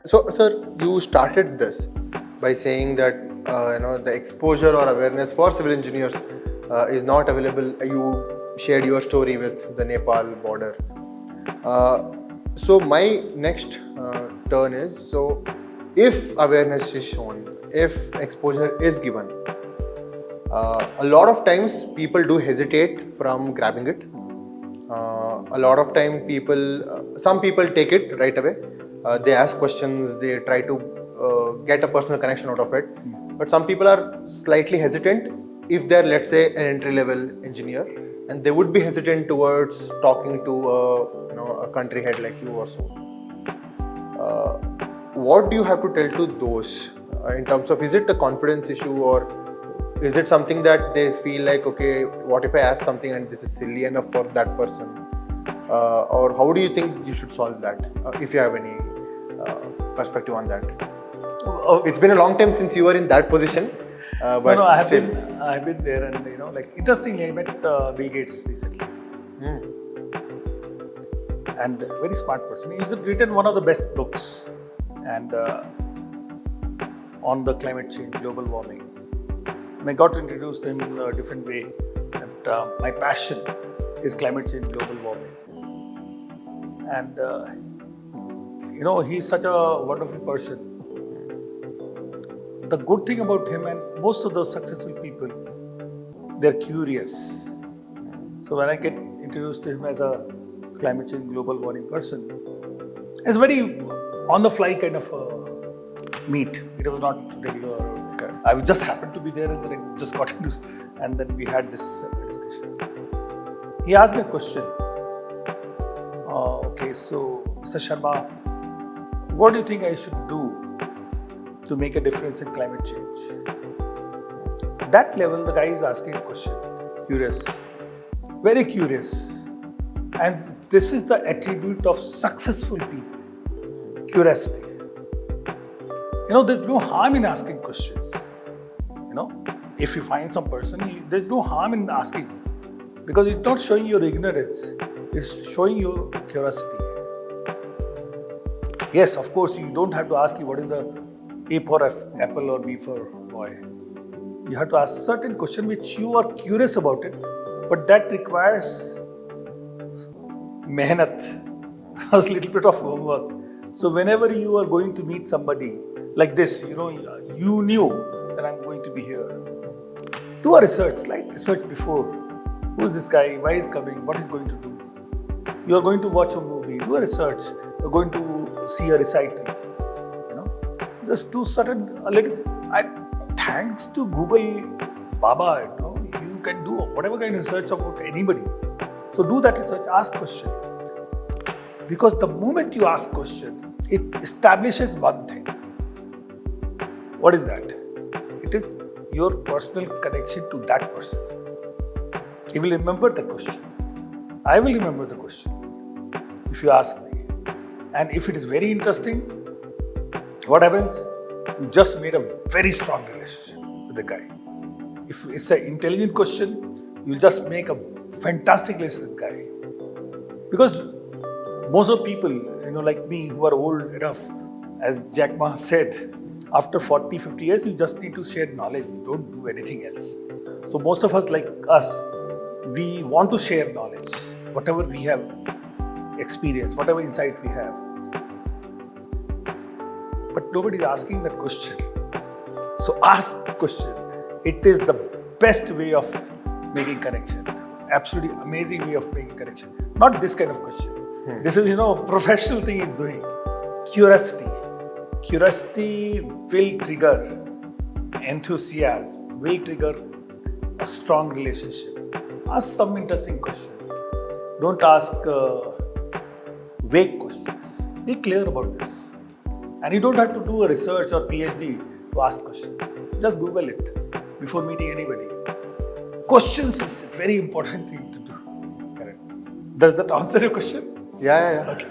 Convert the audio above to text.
So, sir, you started this by saying that the exposure or awareness for civil engineers is not available. You shared your story with the Nepal border. So my next turn is, so if awareness is shown, if exposure is given, a lot of times people do hesitate from grabbing it. A lot of time some people take it right away. They ask questions, they try to get a personal connection out of it. But some people are slightly hesitant if they're, let's say, an entry-level engineer, and they would be hesitant towards talking to a country head like you or so. What do you have to tell to those in terms of, is it a confidence issue, or is it something that they feel like, okay, what if I ask something and this is silly enough for that person? Or how do you think you should solve that, if you have any perspective on that? It's been a long time since you were in that position. But I have been there, and interestingly, I met Bill Gates recently, and a very smart person. He's written one of the best books, and on the climate change, global warming. And I got introduced to him in a different way. That my passion is climate change, global warming, and he's such a wonderful person. The good thing about him and most of the successful people, they're curious. So when I get introduced to him as a climate change, global warming person, it's very on the fly kind of a meet. It was not regular. Okay. I just happened to be there, and then I just got introduced, and then we had this discussion. He asked me a question. Okay, so Mr. Sharma, what do you think I should do to make a difference in climate change? At that level, the guy is asking a question, curious, very curious. And this is the attribute of successful people, curiosity. There's no harm in asking questions. If you find some person, there's no harm in asking, because it's not showing your ignorance, it's showing your curiosity. Yes, of course, you don't have to ask what is the A for apple or B for boy. You have to ask certain question which you are curious about it, but that requires mehnat, a little bit of homework. So whenever you are going to meet somebody like this, you knew that I'm going to be here. Do a research, like research before. Who is this guy? Why is coming? What is going to do? You are going to watch a movie. Do a research. You are going to see a recital. Just do thanks to Google Baba, you can do whatever kind of research about anybody. So do that research, ask question. Because the moment you ask question, it establishes one thing. What is that? It is your personal connection to that person. He will remember the question. I will remember the question if you ask me. And if it is very interesting, what happens? You just made a very strong relationship with the guy. If it's an intelligent question, you'll just make a fantastic relationship with the guy. Because most of people, like me, who are old enough, as Jack Ma said, after 40, 50 years, you just need to share knowledge. You don't do anything else. So most of us, like us, we want to share knowledge, whatever we have experienced, whatever insight we have. But nobody is asking that question. So ask the question. It is the best way of making connection. Absolutely amazing way of making connection. Not this kind of question. This is, professional thing is doing. Curiosity. Curiosity will trigger enthusiasm, will trigger a strong relationship. Ask some interesting question. Don't ask vague questions. Be clear about this. And you don't have to do a research or PhD to ask questions. Just Google it before meeting anybody. Questions is a very important thing to do. Correct. Does that answer your question? Yeah. Okay.